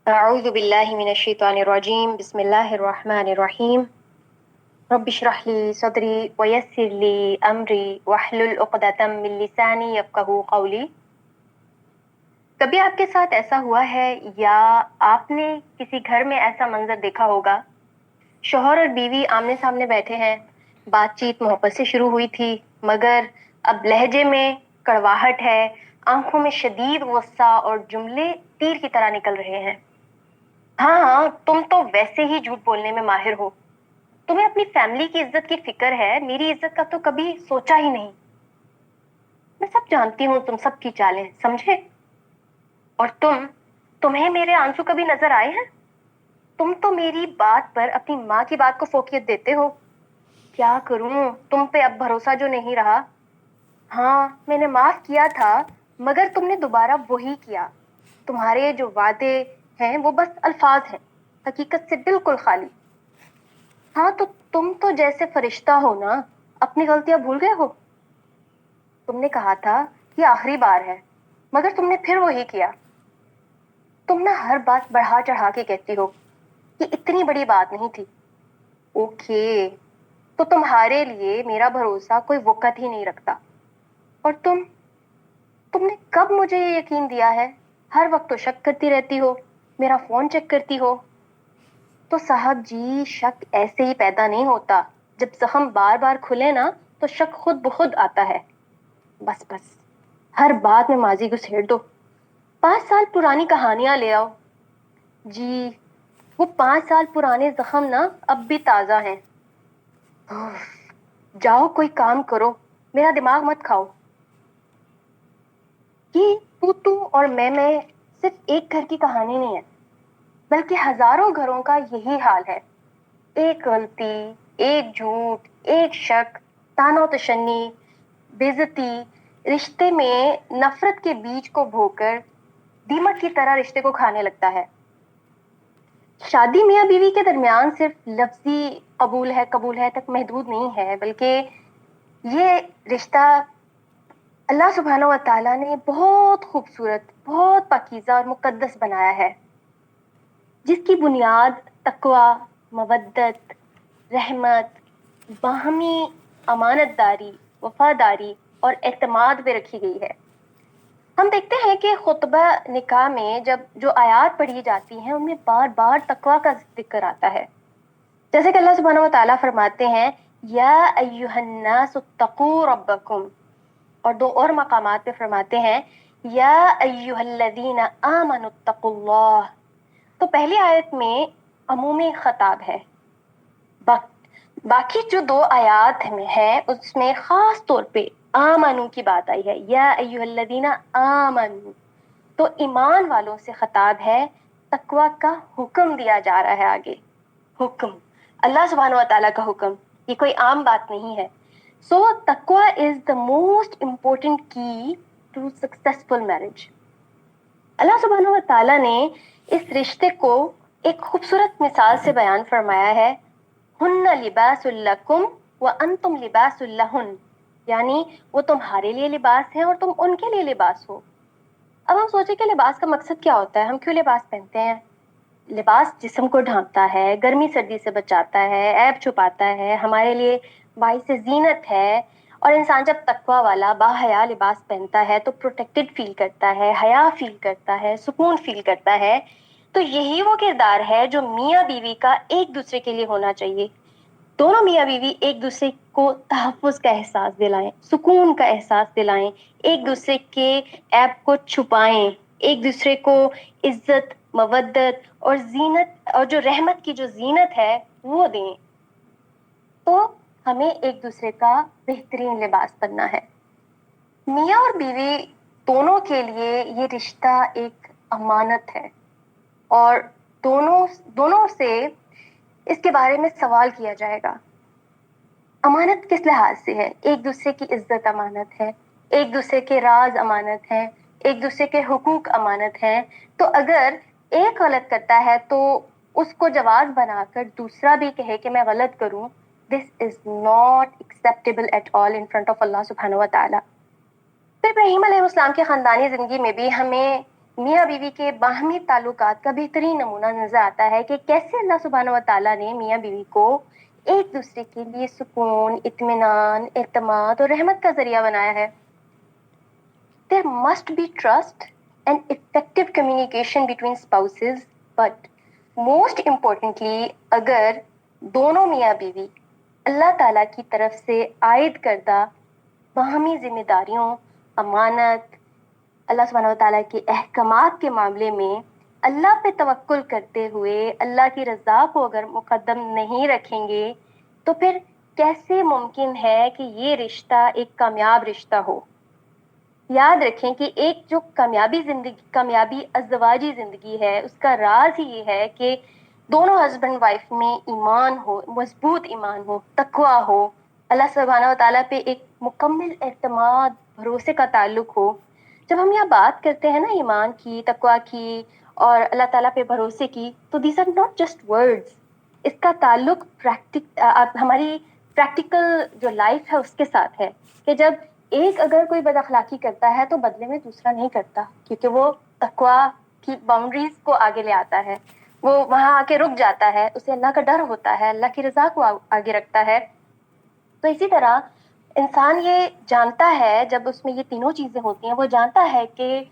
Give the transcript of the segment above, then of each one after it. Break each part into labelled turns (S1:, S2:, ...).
S1: أعوذ بالله من الشيطان الرجيم بسم الله الرحمن الرحيم رب اشرح لي صدري ويسر لي أمري واحلل عقدة من لساني يفقهوا قولي. کبھی آپ کے ساتھ ایسا ہوا ہے یا آپ نے کسی گھر میں ایسا منظر دیکھا ہوگا؟ شوہر اور بیوی آمنے سامنے بیٹھے ہیں، بات چیت محبت سے شروع ہوئی تھی مگر اب لہجے میں کڑواہٹ ہے، آنکھوں میں شدید غصہ اور جملے تیر کی طرح نکل رہے ہیں. ہاں ہاں، تم تو ویسے ہی جھوٹ بولنے میں ماہر ہو. تمہیں اپنی فیملی کی عزت کی فکر ہے، میری عزت کا تو کبھی سوچا ہی نہیں. میں سب جانتی ہوں تم سب کی چالیں، سمجھے؟ اور تمہیں میرے آنسو کبھی نظر آئے ہیں؟ تم تو میری بات پر اپنی ماں کی بات کو فوقیت دیتے ہو. کیا کروں، تم پہ اب بھروسہ جو نہیں رہا. ہاں، میں نے معاف کیا تھا مگر تم نے دوبارہ وہی کیا. تمہارے جو وعدے ہیں وہ بس الفاظ ہیں، حقیقت سے بالکل خالی. ہاں تو تم تو جیسے فرشتہ ہو نا، اپنی غلطیاں بھول گئے ہو. تم نے کہا تھا یہ آخری بار ہے مگر تم نے پھر وہی کیا. تم نہ ہر بات بڑھا چڑھا کے کہتی ہو کہ اتنی بڑی بات نہیں تھی. اوکے، تو تمہارے لیے میرا بھروسہ کوئی وقت ہی نہیں رکھتا. اور تم نے کب مجھے یہ یقین دیا ہے؟ ہر وقت تو شک کرتی رہتی ہو، میرا فون چیک کرتی ہو. تو صاحب جی، شک ایسے ہی پیدا نہیں ہوتا. جب زخم بار بار کھلے نا تو شک خود بخود آتا ہے. بس بس، ہر بات میں ماضی گھسیڑ دو. 5 سال پرانی کہانیاں لے آؤ. جی، وہ 5 سال پرانے زخم نا اب بھی تازہ ہیں. جاؤ کوئی کام کرو، میرا دماغ مت کھاؤ. یہ تو اور میں صرف ایک گھر کی کہانی نہیں ہے بلکہ ہزاروں گھروں کا یہی حال ہے. ایک غلطی، ایک جھوٹ، ایک شک، تانا و تشنی، بےعزتی، رشتے میں نفرت کے بیج کو بو کر دیمک کی طرح رشتے کو کھانے لگتا ہے. شادی میاں بیوی کے درمیان صرف لفظی قبول ہے تک محدود نہیں ہے بلکہ یہ رشتہ اللہ سبحانہ و تعالیٰ نے بہت خوبصورت، بہت پاکیزہ اور مقدس بنایا ہے، جس کی بنیاد تقوی، مودت، رحمت، باہمی امانت داری، وفاداری اور اعتماد پہ رکھی گئی ہے. ہم دیکھتے ہیں کہ خطبہ نکاح میں جب جو آیات پڑھی جاتی ہیں ان میں بار بار تقوی کا ذکر آتا ہے. جیسے کہ اللہ سبحانہ و تعالیٰ فرماتے ہیں یا ایہا الناس اتقوا ربکم، اور 2 اور مقامات پہ فرماتے ہیں یا ایہا الذین آمنوا اتقوا اللہ. تو پہلی آیت میں عمومی خطاب ہے، باقی جو 2 آیات میں ہے اس میں خاص طور پہ آمنو کی بات آئی ہے، یا ایہا الذین آمنو، تو ایمان والوں سے خطاب ہے. تقوی کا حکم دیا جا رہا ہے آگے. حکم، اللہ سبحانہ و تعالیٰ کا حکم، یہ کوئی عام بات نہیں ہے. سو تقوی از دا موسٹ امپورٹنٹ کی ٹو سکسیسفل میرج. اللہ سبحانہ و تعالیٰ نے اس رشتے کو ایک خوبصورت مثال سے بیان فرمایا ہے. ہن لباس لکم وانتم لباس لہن، یعنی وہ تمہارے لیے لباس ہیں اور تم ان کے لیے لباس ہو. اب ہم سوچیں کہ لباس کا مقصد کیا ہوتا ہے، ہم کیوں لباس پہنتے ہیں؟ لباس جسم کو ڈھانپتا ہے، گرمی سردی سے بچاتا ہے، عیب چھپاتا ہے، ہمارے لیے باعث زینت ہے. اور انسان جب تقوی والا باحیا لباس پہنتا ہے تو پروٹیکٹڈ فیل کرتا ہے، حیا فیل کرتا ہے، سکون فیل کرتا ہے. تو یہی وہ کردار ہے جو میاں بیوی کا ایک دوسرے کے لیے ہونا چاہیے. دونوں میاں بیوی ایک دوسرے کو تحفظ کا احساس دلائیں، سکون کا احساس دلائیں، ایک دوسرے کے عیب کو چھپائیں، ایک دوسرے کو عزت، مودت اور زینت اور جو رحمت کی جو زینت ہے وہ دیں. تو ہمیں ایک دوسرے کا بہترین لباس بننا ہے. میاں اور بیوی دونوں کے لیے یہ رشتہ ایک امانت ہے اور دونوں سے اس کے بارے میں سوال کیا جائے گا. امانت کس لحاظ سے ہے؟ ایک دوسرے کی عزت امانت ہے، ایک دوسرے کے راز امانت ہے، ایک دوسرے کے حقوق امانت ہے. تو اگر ایک غلط کرتا ہے تو اس کو جواز بنا کر دوسرا بھی کہے کہ میں غلط کروں، this is not acceptable at all in front of اللہ سبحانہ و تعالیٰ. پھر ابراہیم علیہ السلام کی خاندانی زندگی میں بھی ہمیں میاں بیوی کے باہمی تعلقات کا بہترین نمونہ نظر آتا ہے کہ کیسے اللہ سبحانہ و تعالیٰ نے میاں بیوی کو ایک دوسرے کے لیے سکون، اطمینان، اعتماد اور رحمت کا ذریعہ بنایا ہے. There must be trust and effective communication between spouses, but most importantly, اگر دونوں میاں بیوی اللہ تعالیٰ کی طرف سے عائد کردہ باہمی ذمہ داریوں، امانت، اللہ سبحانہ و تعالیٰ کے احکامات کے معاملے میں اللہ پہ توکل کرتے ہوئے اللہ کی رضا کو اگر مقدم نہیں رکھیں گے تو پھر کیسے ممکن ہے کہ یہ رشتہ ایک کامیاب رشتہ ہو. یاد رکھیں کہ ایک جو کامیابی ازدواجی زندگی ہے اس کا راز ہی یہ ہے کہ دونوں ہسبینڈ وائف میں ایمان ہو، مضبوط ایمان ہو، تقویٰ ہو، اللہ سبحانہ و تعالیٰ پہ ایک مکمل اعتماد، بھروسے کا تعلق ہو. جب ہم یہاں بات کرتے ہیں نا ایمان کی، تقویٰ کی اور اللہ تعالیٰ پہ بھروسے کی، تو these are not just words. اس کا تعلق ہماری پریکٹیکل جو لائف ہے اس کے ساتھ ہے کہ جب ایک اگر کوئی بد اخلاقی کرتا ہے تو بدلے میں دوسرا نہیں کرتا، کیونکہ وہ تقویٰ کی باؤنڈریز کو آگے لے آتا ہے، وہ وہاں آ کے رک جاتا ہے، اسے اللہ کا ڈر ہوتا ہے، اللہ کی رضا کو آگے رکھتا ہے. تو اسی طرح انسان یہ جانتا ہے، جب اس میں یہ تینوں چیزیں ہوتی ہیں، وہ جانتا ہے کہ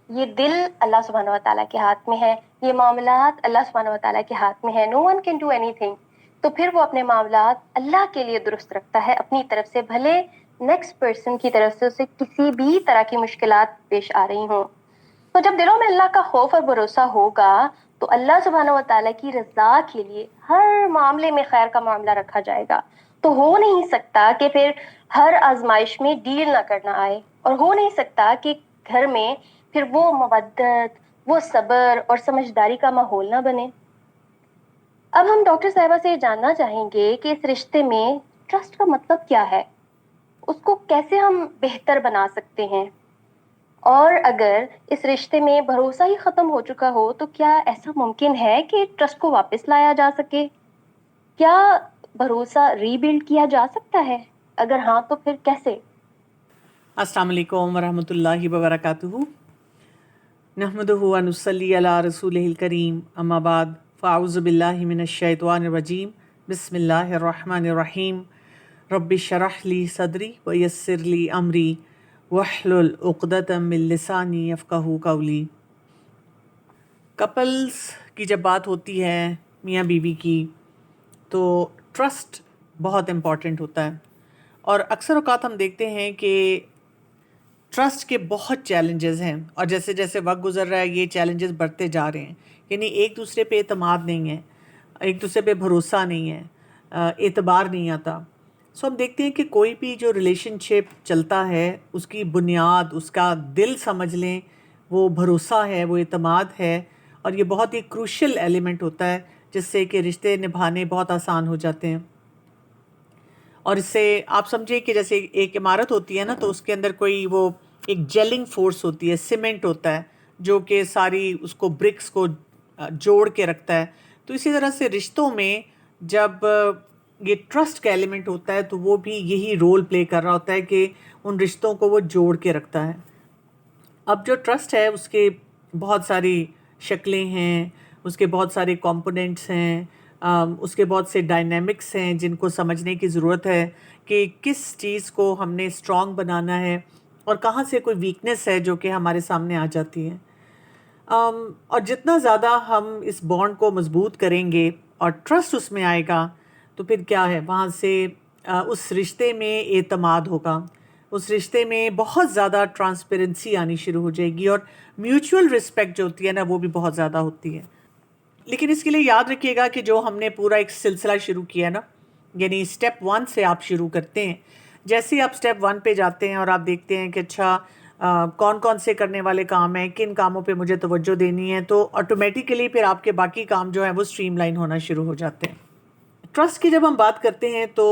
S1: یہ دل اللہ سبحانہ و تعالیٰ کے ہاتھ میں ہے، یہ معاملات اللہ سبحانہ و تعالیٰ کے ہاتھ میں ہے. No one can do anything. تو پھر وہ اپنے معاملات اللہ کے لیے درست رکھتا ہے اپنی طرف سے، بھلے نیکسٹ پرسن کی طرف سے اسے کسی بھی طرح کی مشکلات پیش آ رہی ہوں. تو جب دلوں میں اللہ کا خوف اور بھروسہ ہوگا تو اللہ سبحانہ و تعالیٰ کی رضا کے لیے ہر معاملے میں خیر کا معاملہ رکھا جائے گا. تو ہو نہیں سکتا کہ پھر ہر آزمائش میں ڈیل نہ کرنا آئے، اور ہو نہیں سکتا کہ گھر میں پھر وہ مودت، وہ صبر اور سمجھداری کا ماحول نہ بنے. اب ہم ڈاکٹر صاحبہ سے یہ جاننا چاہیں گے کہ اس رشتے میں ٹرسٹ کا مطلب کیا ہے، اس کو کیسے ہم بہتر بنا سکتے ہیں، اور اگر اس رشتے میں بھروسہ ہی ختم ہو چکا ہو تو کیا ایسا ممکن ہے کہ ٹرسٹ کو واپس لایا جا سکے؟ کیا بھروسہ ری بلڈ کیا جا سکتا ہے؟ اگر ہاں تو پھر کیسے؟
S2: السلام علیکم ورحمۃ اللہ وبرکاتہ. نحمدہ و نصلی علی رسولہ الکریم، اما بعد، فاعوذ باللہ من الشیطان الرجیم، بسم اللہ الرحمن الرحیم. رب اشرح لی صدری ویسر لی امری واحلل عقدۃ من لسانی یفقہوا قولی. کپلز کی جب بات ہوتی ہے میاں بیوی کی تو ٹرسٹ بہت امپورٹنٹ ہوتا ہے، اور اکثر اوقات ہم دیکھتے ہیں کہ ٹرسٹ کے بہت چیلنجز ہیں، اور جیسے جیسے وقت گزر رہا ہے یہ چیلنجز بڑھتے جا رہے ہیں. یعنی ایک دوسرے پہ اعتماد نہیں ہے، ایک دوسرے پہ بھروسہ نہیں ہے، اعتبار نہیں آتا. سو ہم دیکھتے ہیں کہ کوئی بھی جو ریلیشن شپ چلتا ہے اس کی بنیاد، اس کا دل سمجھ لیں، وہ بھروسہ ہے، وہ اعتماد ہے، اور یہ بہت ہی کروشل ایلیمنٹ ہوتا ہے جس سے کہ رشتے نبھانے بہت آسان ہو جاتے ہیں. اور اس سے آپ سمجھیں کہ جیسے ایک عمارت ہوتی ہے نا، تو اس کے اندر کوئی وہ ایک جیلنگ فورس ہوتی ہے، سیمنٹ ہوتا ہے جو کہ ساری اس کو برکس کو جوڑ کے رکھتا ہے. تو اسی طرح سے رشتوں میں جب یہ ٹرسٹ کا ایلیمنٹ ہوتا ہے تو وہ بھی یہی رول پلے کر رہا ہوتا ہے کہ ان رشتوں کو وہ جوڑ کے رکھتا ہے. اب جو ٹرسٹ ہے اس کے بہت ساری شکلیں ہیں، اس کے بہت سارے کمپوننٹس ہیں، اس کے بہت سے ڈائنامکس ہیں جن کو سمجھنے کی ضرورت ہے کہ کس چیز کو ہم نے اسٹرانگ بنانا ہے اور کہاں سے کوئی ویکنس ہے جو کہ ہمارے سامنے آ جاتی ہے. اور جتنا زیادہ ہم اس بانڈ کو مضبوط کریں گے اور ٹرسٹ اس میں آئے گا تو پھر کیا ہے، وہاں سے اس رشتے میں اعتماد ہوگا، اس رشتے میں بہت زیادہ ٹرانسپیرنسی آنی شروع ہو جائے گی، اور میوچول رسپیکٹ جو ہوتی ہے نا وہ بھی بہت زیادہ ہوتی ہے. لیکن اس کے لیے یاد رکھیے گا کہ جو ہم نے پورا ایک سلسلہ شروع کیا نا، یعنی اسٹیپ 1 سے آپ شروع کرتے ہیں. جیسے ہی آپ اسٹیپ 1 پہ جاتے ہیں اور آپ دیکھتے ہیں کہ اچھا کون کون سے کرنے والے کام ہیں، کن کاموں پہ مجھے توجہ دینی ہے، تو آٹومیٹیکلی پھر آپ کے باقی کام جو ہیں وہ اسٹریم لائن ہونا شروع ہو جاتے ہیں. ٹرسٹ کی جب ہم بات کرتے ہیں تو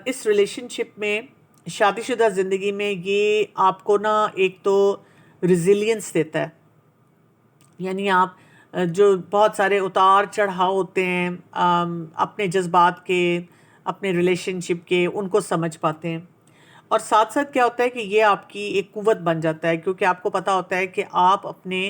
S2: اس ریلیشن شپ میں، شادی شدہ زندگی میں، یہ آپ کو نا ایک تو ریزیلینس دیتا ہے. یعنی آپ جو بہت سارے اتار چڑھاؤ ہوتے ہیں اپنے جذبات کے، اپنے ریلیشن شپ کے، ان کو سمجھ پاتے ہیں. اور ساتھ ساتھ کیا ہوتا ہے کہ یہ آپ کی ایک قوت بن جاتا ہے، کیونکہ آپ کو پتہ ہوتا ہے کہ آپ اپنے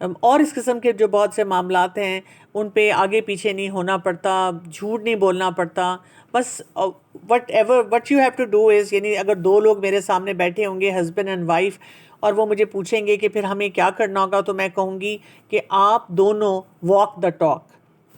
S2: اور اس قسم کے جو بہت سے معاملات ہیں ان پہ آگے پیچھے نہیں ہونا پڑتا، جھوٹ نہیں بولنا پڑتا، بس what you have to do is, یعنی اگر دو لوگ میرے سامنے بیٹھے ہوں گے ہسبینڈ اینڈ وائف، اور وہ مجھے پوچھیں گے کہ پھر ہمیں کیا کرنا ہوگا، تو میں کہوں گی کہ آپ دونوں واک دا ٹاک،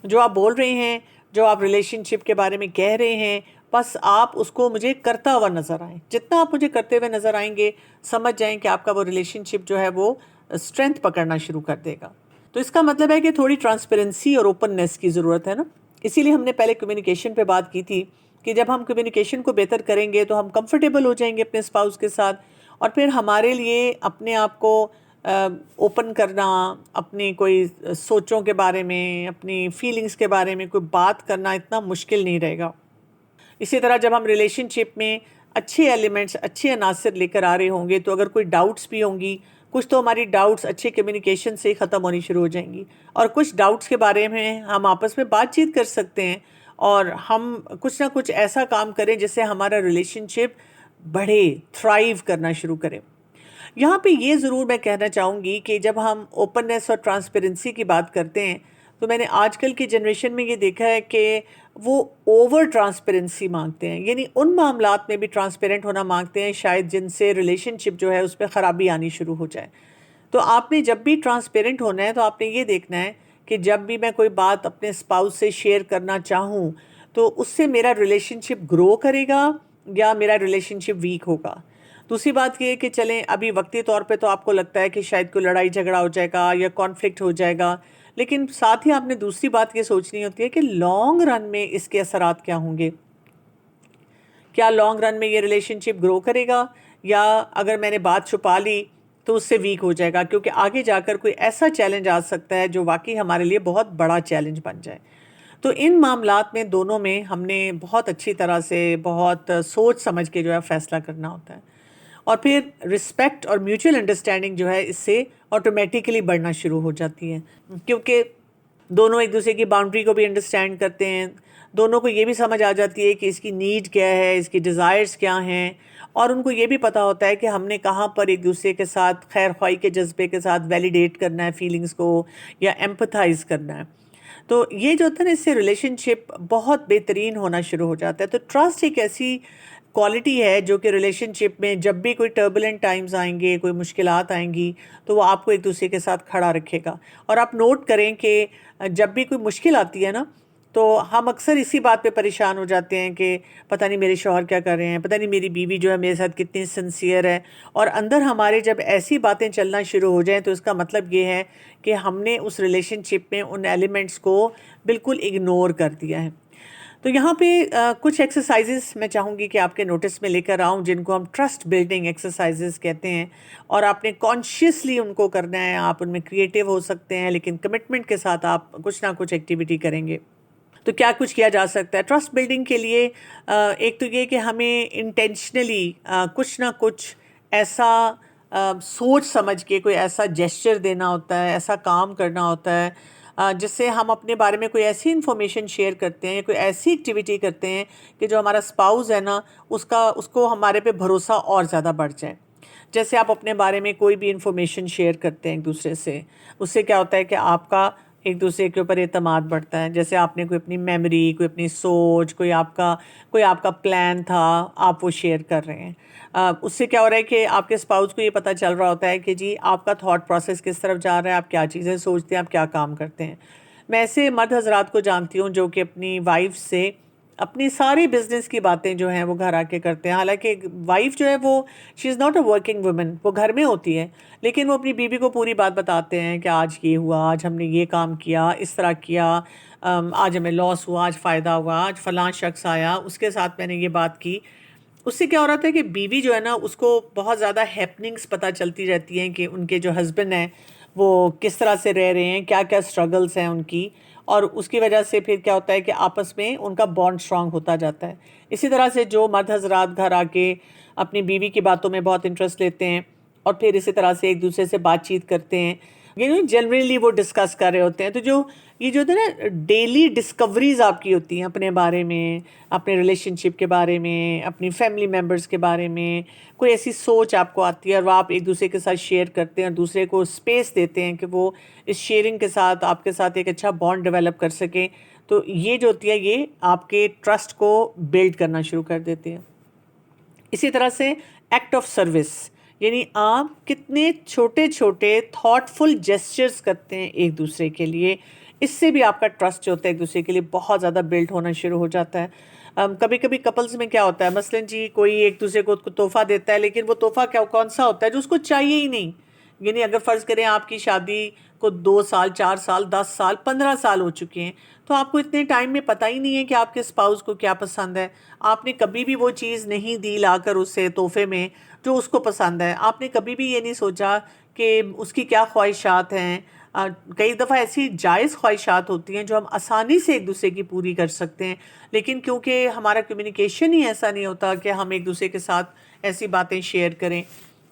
S2: جو آپ بول رہے ہیں، جو آپ ریلیشن شپ کے بارے میں کہہ رہے ہیں، بس آپ اس کو مجھے کرتا ہوا نظر آئیں، جتنا آپ مجھے کرتے ہوئے نظر آئیں گے سمجھ جائیں کہ آپ کا وہ ریلیشن شپ جو ہے وہ اسٹرینتھ پکڑنا شروع کر دے گا۔ تو اس کا مطلب ہے کہ تھوڑی ٹرانسپیرنسی اور اوپننیس کی ضرورت ہے نا، اسی لیے ہم نے پہلے کمیونیکیشن پہ بات کی تھی کہ جب ہم کمیونیکیشن کو بہتر کریں گے تو ہم کمفرٹیبل ہو جائیں گے اپنے اسپاؤس کے ساتھ، اور پھر ہمارے لیے اپنے آپ کو اوپن کرنا، اپنی کوئی سوچوں کے بارے میں، اپنی فیلنگز کے بارے میں کوئی بات کرنا اتنا مشکل نہیں رہے گا۔ اسی طرح جب ہم ریلیشن شپ میں اچھے ایلیمنٹس، اچھے عناصر لے کر آ رہے ہوں گے، تو اگر کوئی ڈاؤٹس بھی ہوں گی، کچھ تو ہماری ڈاؤٹس اچھے کمیونیکیشن سے ہی ختم ہونی شروع ہو جائیں گی، اور کچھ ڈاؤٹس کے بارے میں ہم آپس میں بات چیت کر سکتے ہیں، اور ہم کچھ نہ کچھ ایسا کام کریں جس سے ہمارا ریلیشن شپ بڑھے، تھرائیو کرنا شروع کرے۔ یہاں پہ یہ ضرور میں کہنا چاہوں گی کہ جب ہم اوپننیس اور ٹرانسپیرنسی کی بات کرتے ہیں، تو میں نے آج کل کی جنریشن میں یہ دیکھا ہے کہ وہ اوور ٹرانسپیرنسی مانگتے ہیں، یعنی ان معاملات میں بھی ٹرانسپیرنٹ ہونا مانگتے ہیں شاید جن سے ریلیشن شپ جو ہے اس پہ خرابی آنی شروع ہو جائے۔ تو آپ نے جب بھی ٹرانسپیرنٹ ہونا ہے تو آپ نے یہ دیکھنا ہے کہ جب بھی میں کوئی بات اپنے اسپاؤس سے شیئر کرنا چاہوں تو اس سے میرا ریلیشن شپ گرو کرے گا یا میرا ریلیشن شپ ویک ہوگا۔ دوسری بات یہ ہے کہ چلیں ابھی وقتی طور پہ تو آپ کو لگتا ہے کہ شاید کوئی لڑائی جھگڑا ہو جائے گا یا کانفلکٹ ہو جائے گا، لیکن ساتھ ہی آپ نے دوسری بات یہ سوچنی ہوتی ہے کہ لانگ رن میں اس کے اثرات کیا ہوں گے۔ کیا لانگ رن میں یہ ریلیشن شپ گرو کرے گا، یا اگر میں نے بات چھپا لی تو اس سے ویک ہو جائے گا، کیونکہ آگے جا کر کوئی ایسا چیلنج آ سکتا ہے جو واقعی ہمارے لیے بہت بڑا چیلنج بن جائے۔ تو ان معاملات میں دونوں میں ہم نے بہت اچھی طرح سے، بہت سوچ سمجھ کے جو ہے فیصلہ کرنا ہوتا ہے، اور پھر رسپیکٹ اور میوچل انڈرسٹینڈنگ جو ہے اس سے آٹومیٹیکلی بڑھنا شروع ہو جاتی ہے، کیونکہ دونوں ایک دوسرے کی باؤنڈری کو بھی انڈرسٹینڈ کرتے ہیں، دونوں کو یہ بھی سمجھ آ جاتی ہے کہ اس کی نیڈ کیا ہے، اس کی ڈیزائرز کیا ہیں، اور ان کو یہ بھی پتہ ہوتا ہے کہ ہم نے کہاں پر ایک دوسرے کے ساتھ خیر خواہی کے جذبے کے ساتھ ویلیڈیٹ کرنا ہے فیلنگز کو، یا ایمپتھائز کرنا ہے۔ تو یہ جو ہوتا ہے نا، اس سے ریلیشن شپ بہت بہترین ہونا شروع ہو جاتا ہے۔ تو ٹرسٹ ایک ایسی کوالٹی ہے جو کہ ریلیشن شپ میں جب بھی کوئی ٹربولنٹ ٹائمز آئیں گے، کوئی مشکلات آئیں گی، تو وہ آپ کو ایک دوسرے کے ساتھ کھڑا رکھے گا۔ اور آپ نوٹ کریں کہ جب بھی کوئی مشکل آتی ہے نا، تو ہم اکثر اسی بات پہ پریشان ہو جاتے ہیں کہ پتہ نہیں میرے شوہر کیا کر رہے ہیں، پتہ نہیں میری بیوی جو ہے میرے ساتھ کتنی سنسیئر ہے، اور اندر ہمارے جب ایسی باتیں چلنا شروع ہو جائیں تو اس کا مطلب یہ ہے کہ ہم نے اس ریلیشن شپ میں ان ایلیمنٹس کو بالکل اگنور کر دیا ہے۔ تو یہاں پہ کچھ ایکسرسائزز میں چاہوں گی کہ آپ کے نوٹس میں لے کر آؤں، جن کو ہم ٹرسٹ بلڈنگ ایکسرسائزز کہتے ہیں، اور آپ نے کانشیسلی ان کو کرنا ہے۔ آپ ان میں کریٹیو ہو سکتے ہیں، لیکن کمٹمنٹ کے ساتھ آپ کچھ نہ کچھ ایکٹیویٹی کریں گے۔ تو کیا کچھ کیا جا سکتا ہے ٹرسٹ بلڈنگ کے لیے؟ ایک تو یہ کہ ہمیں انٹینشنلی کچھ نہ کچھ ایسا سوچ سمجھ کے کوئی ایسا جیسچر دینا ہوتا ہے، ایسا کام کرنا ہوتا ہے جس سے ہم اپنے بارے میں کوئی ایسی انفارمیشن شیئر کرتے ہیں یا کوئی ایسی ایکٹیویٹی کرتے ہیں کہ جو ہمارا اسپاؤز ہے نا، اس کو ہمارے پہ بھروسہ اور زیادہ بڑھ جائے۔ جیسے آپ اپنے بارے میں کوئی بھی انفارمیشن شیئر کرتے ہیں ایک دوسرے سے، اس سے کیا ہوتا ہے کہ آپ کا ایک دوسرے کے اوپر اعتماد بڑھتا ہے۔ جیسے آپ نے کوئی اپنی میموری، کوئی اپنی سوچ، کوئی آپ کا پلان تھا، آپ وہ شیئر کر رہے ہیں، اس سے کیا ہو رہا ہے کہ آپ کے اسپاؤس کو یہ پتہ چل رہا ہوتا ہے کہ جی آپ کا تھاٹ پروسیس کس طرف جا رہا ہے، آپ کیا چیزیں سوچتے ہیں، آپ کیا کام کرتے ہیں۔ میں ایسے مرد حضرات کو جانتی ہوں جو کہ اپنی وائف سے اپنی ساری بزنس کی باتیں جو ہیں وہ گھر آ کے کرتے ہیں، حالانکہ وائف جو ہے وہ she is not a working woman, وہ گھر میں ہوتی ہے، لیکن وہ اپنی بیوی کو پوری بات بتاتے ہیں کہ آج یہ ہوا، آج ہم نے یہ کام کیا، اس طرح کیا، آج ہمیں لاس ہوا، آج فائدہ ہوا، آج فلاں شخص آیا، اس کے ساتھ میں نے یہ بات کی۔ اس سے کیا ہو رہا تھا کہ بیوی جو ہے نا، اس کو بہت زیادہ ہیپننگز پتہ چلتی رہتی ہیں کہ ان کے جو ہسبینڈ ہیں وہ کس طرح سے رہ رہے ہیں، کیا کیا اسٹرگلس ہیں ان کی، اور اس کی وجہ سے پھر کیا ہوتا ہے کہ آپس میں ان کا بانڈ اسٹرانگ ہوتا جاتا ہے۔ اسی طرح سے جو مرد حضرات گھر آ کے اپنی بیوی کی باتوں میں بہت انٹرسٹ لیتے ہیں اور پھر اسی طرح سے ایک دوسرے سے بات چیت کرتے ہیں، جنرلی وہ ڈسکس کر رہے ہوتے ہیں. تو جو یہ جو ہوتا ہے نا ڈیلی ڈسکوریز آپ کی ہوتی ہیں اپنے بارے میں, اپنے ریلیشن شپ کے بارے میں, اپنی فیملی ممبرس کے بارے میں, کوئی ایسی سوچ آپ کو آتی ہے اور وہ آپ ایک دوسرے کے ساتھ شیئر کرتے ہیں اور دوسرے کو اسپیس دیتے ہیں کہ وہ اس شیئرنگ کے ساتھ آپ کے ساتھ ایک اچھا بانڈ ڈیولپ کر سکیں. تو یہ جو ہوتی ہے یہ آپ کے ٹرسٹ کو بلڈ کرنا شروع کر دیتے ہیں. اسی طرح سے ایکٹ آف سروس, یعنی آپ کتنے چھوٹے چھوٹے تھاٹ فل جیسچرز کرتے ہیں ایک دوسرے کے لیے, اس سے بھی آپ کا ٹرسٹ جو ہوتا ہے ایک دوسرے کے لیے بہت زیادہ بلڈ ہونا شروع ہو جاتا ہے. کبھی کبھی کپلز میں کیا ہوتا ہے, مثلاً جی کوئی ایک دوسرے کو تحفہ دیتا ہے, لیکن وہ تحفہ کون سا ہوتا ہے جو اس کو چاہیے ہی نہیں. یعنی اگر فرض کریں آپ کی شادی کو 2 سال 4 سال 10 سال 15 سال ہو چکے ہیں, تو آپ کو اتنے ٹائم میں پتہ ہی نہیں ہے کہ آپ کے اسپاؤس کو کیا پسند ہے. آپ نے کبھی بھی وہ چیز نہیں دی لا کر اسے تحفے میں جو اس کو پسند ہے. آپ نے کبھی بھی یہ نہیں سوچا کہ اس کی کیا خواہشات ہیں. کئی دفعہ ایسی جائز خواہشات ہوتی ہیں جو ہم آسانی سے ایک دوسرے کی پوری کر سکتے ہیں, لیکن کیونکہ ہمارا کمیونیکیشن ہی ایسا نہیں ہوتا کہ ہم ایک دوسرے کے ساتھ ایسی باتیں شیئر کریں.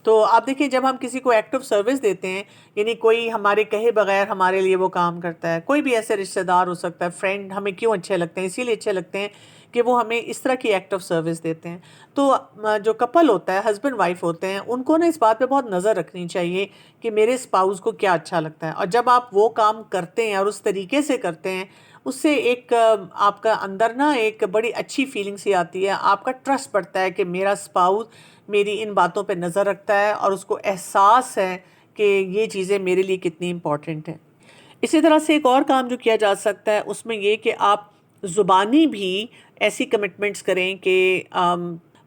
S2: تو آپ دیکھیں جب ہم کسی کو ایکٹ آف سروس دیتے ہیں, یعنی کوئی ہمارے کہے بغیر ہمارے لیے وہ کام کرتا ہے, کوئی بھی ایسے رشتہ دار ہو سکتا ہے, فرینڈ, ہمیں کیوں اچھے لگتے ہیں, اسی لیے اچھے لگتے ہیں کہ وہ ہمیں اس طرح کی ایکٹ آف سروس دیتے ہیں. تو جو کپل ہوتا ہے, ہسبینڈ وائف ہوتے ہیں, ان کو نا اس بات پہ بہت نظر رکھنی چاہیے کہ میرے اسپاؤس کو کیا اچھا لگتا ہے. اور جب آپ وہ کام کرتے ہیں اور اس طریقے سے کرتے ہیں, اس سے ایک آپ کا اندر نا ایک بڑی اچھی فیلنگ سی آتی ہے, آپ کا ٹرسٹ بڑھتا ہے کہ میرا اسپاؤس میری ان باتوں پہ نظر رکھتا ہے اور اس کو احساس ہے کہ یہ چیزیں میرے لیے کتنی امپورٹنٹ ہیں. اسی طرح سے ایک اور کام جو کیا جا سکتا ہے اس میں یہ کہ آپ زبانی بھی ایسی کمٹمنٹس کریں کہ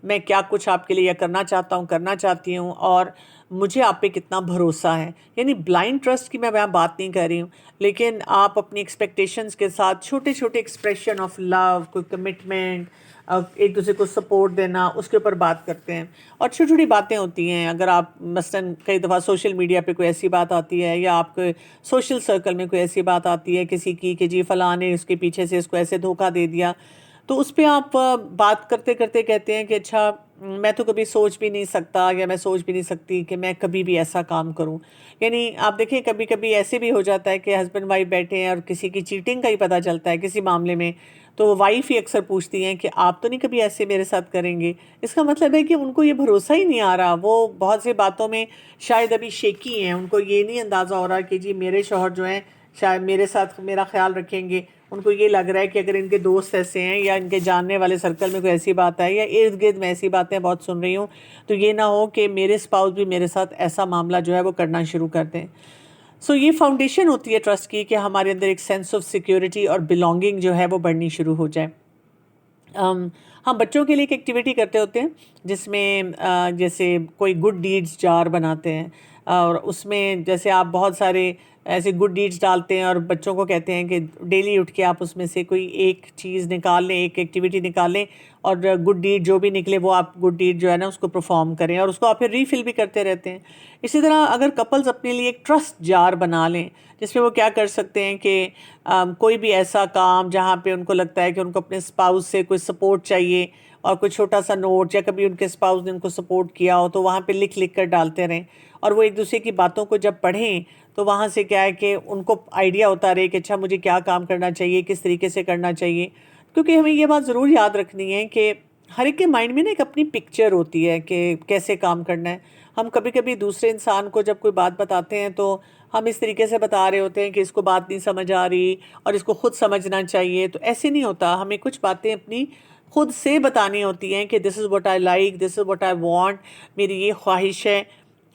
S2: میں کیا کچھ آپ کے لیے یہ کرنا چاہتا ہوں, کرنا چاہتی ہوں, اور مجھے آپ پہ کتنا بھروسہ ہے. یعنی بلائنڈ ٹرسٹ کی میں بات نہیں کر رہی ہوں, لیکن آپ اپنی ایکسپیکٹیشنز کے ساتھ چھوٹے چھوٹے ایکسپریشن آف لو, کوئی کمٹمنٹ, ایک دوسرے کو سپورٹ دینا, اس کے اوپر بات کرتے ہیں. اور چھوٹی چھوٹی باتیں ہوتی ہیں, اگر آپ مثلاً کئی دفعہ سوشل میڈیا پہ کوئی ایسی بات آتی ہے یا آپ کے سوشل سرکل میں کوئی ایسی بات آتی ہے کسی کی کہ جی فلاں نے اس کے پیچھے سے اس کو ایسے دھوکہ دے دیا, تو اس پہ آپ بات کرتے کرتے کہتے ہیں کہ اچھا میں تو کبھی سوچ بھی نہیں سکتا یا میں سوچ بھی نہیں سکتی کہ میں کبھی بھی ایسا کام کروں. یعنی آپ دیکھیں کبھی کبھی ایسے بھی ہو جاتا ہے کہ ہسبینڈ وائف بیٹھے ہیں اور کسی کی چیٹنگ کا ہی پتہ چلتا ہے کسی معاملے میں, تو وائف ہی اکثر پوچھتی ہیں کہ آپ تو نہیں کبھی ایسے میرے ساتھ کریں گے. اس کا مطلب ہے کہ ان کو یہ بھروسہ ہی نہیں آ رہا, وہ بہت سی باتوں میں شاید ابھی شیکی ہیں, ان کو یہ نہیں اندازہ ہو رہا کہ جی میرے شوہر جو ہیں شاید میرے ساتھ میرا خیال رکھیں گے. ان کو یہ لگ رہا ہے کہ اگر ان کے دوست ایسے ہیں یا ان کے جاننے والے سرکل میں کوئی ایسی بات ہے یا ارد گرد میں ایسی باتیں بہت سن رہی ہوں, تو یہ نہ ہو کہ میرے اسپاؤس بھی میرے ساتھ ایسا معاملہ جو ہے وہ کرنا شروع کر دیں. سو یہ فاؤنڈیشن ہوتی ہے ٹرسٹ کی کہ ہمارے اندر ایک سینس آف سیکیورٹی اور بلانگنگ جو ہے وہ بڑھنی شروع ہو جائے. ہم بچوں کے لیے ایک ایکٹیویٹی کرتے ہوتے ہیں جس میں جیسے کوئی گڈ ڈیڈز جار بناتے ہیں, اور اس میں جیسے آپ بہت سارے ایسے گڈ ڈیڈز ڈالتے ہیں اور بچوں کو کہتے ہیں کہ ڈیلی اٹھ کے آپ اس میں سے کوئی ایک چیز نکال لیں, ایک ایکٹیویٹی نکال لیں, اور گڈ ڈیڈ جو بھی نکلے وہ آپ گڈ ڈیڈ جو ہے نا اس کو پرفارم کریں, اور اس کو آپ پھر ریفل بھی کرتے رہتے ہیں. اسی طرح اگر کپلز اپنے لیے ایک ٹرسٹ جار بنا لیں جس میں وہ کیا کر سکتے ہیں کہ کوئی بھی ایسا کام جہاں پہ ان کو لگتا ہے کہ ان کو اپنے اسپاؤس سے کوئی سپورٹ چاہیے, اور کوئی چھوٹا سا نوٹ یا کبھی ان کے اسپاؤس نے ان کو سپورٹ کیا ہو تو وہاں پہ لکھ لکھ کر ڈالتے رہیں, اور وہ ایک دوسرے کی باتوں کو جب پڑھیں تو وہاں سے کیا ہے کہ ان کو آئیڈیا ہوتا رہے کہ اچھا مجھے کیا کام کرنا چاہیے, کس طریقے سے کرنا چاہیے. کیونکہ ہمیں یہ بات ضرور یاد رکھنی ہے کہ ہر ایک کے مائنڈ میں نا ایک اپنی پکچر ہوتی ہے کہ کیسے کام کرنا ہے. ہم کبھی کبھی دوسرے انسان کو جب کوئی بات بتاتے ہیں تو ہم اس طریقے سے بتا رہے ہوتے ہیں کہ اس کو بات نہیں سمجھ آ رہی اور اس کو خود سمجھنا چاہیے, تو ایسے نہیں ہوتا. ہمیں کچھ باتیں اپنی خود سے بتانی ہوتی ہیں کہ this is what I like, this is what I want, میری یہ خواہش ہے.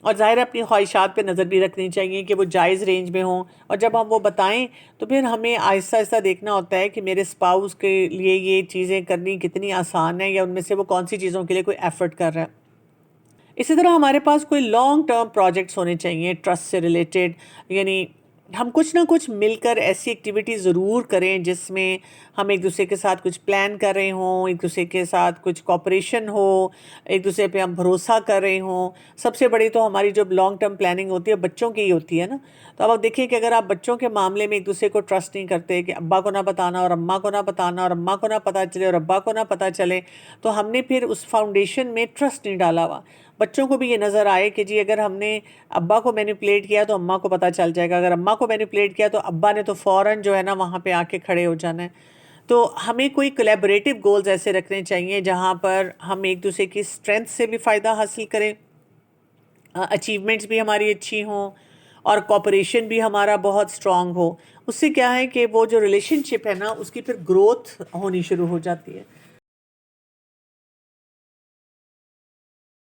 S2: اور ظاہر ہے اپنی خواہشات پہ نظر بھی رکھنی چاہیے کہ وہ جائز رینج میں ہوں, اور جب ہم وہ بتائیں تو پھر ہمیں آہستہ آہستہ دیکھنا ہوتا ہے کہ میرے اسپاؤس کے لیے یہ چیزیں کرنی کتنی آسان ہیں یا ان میں سے وہ کون سی چیزوں کے لیے کوئی ایفرٹ کر رہا ہے. اسی طرح ہمارے پاس کوئی لانگ ٹرم پروجیکٹس ہونے چاہیے ٹرسٹ سے ریلیٹڈ, یعنی ہم کچھ نہ کچھ مل کر ایسی ایکٹیویٹی ضرور کریں جس میں ہم ایک دوسرے کے ساتھ کچھ پلان کر رہے ہوں, ایک دوسرے کے ساتھ کچھ کوپریشن ہو, ایک دوسرے پہ ہم بھروسہ کر رہے ہوں. سب سے بڑی تو ہماری جو لانگ ٹرم پلاننگ ہوتی ہے بچوں کی ہی ہوتی ہے نا. تو اب آپ دیکھیں کہ اگر آپ بچوں کے معاملے میں ایک دوسرے کو ٹرسٹ نہیں کرتے کہ ابا کو نہ بتانا اور اماں کو نہ بتانا اور اماں کو نہ پتہ چلے اور ابا کو نہ پتہ چلے, تو ہم نے پھر اس فاؤنڈیشن میں ٹرسٹ نہیں ڈالا ہوا. بچوں کو بھی یہ نظر آئے کہ جی اگر ہم نے ابا کو مینیپولیٹ کیا تو اماں کو پتہ چل جائے گا، اگر اماں کو مینیپولیٹ کیا تو ابا نے تو فوراً جو ہے نا وہاں پہ آ کے کھڑے ہو جانا ہے۔ تو ہمیں کوئی کولیبریٹو گولز ایسے رکھنے چاہیے جہاں پر ہم ایک دوسرے کی اسٹرینتھ سے بھی فائدہ حاصل کریں، اچیومنٹس بھی ہماری اچھی ہوں اور کوپریشن بھی ہمارا بہت اسٹرانگ ہو۔ اس سے کیا ہے کہ وہ جو ریلیشن شپ ہے نا اس کی پھر گروتھ ہونی شروع ہو جاتی ہے۔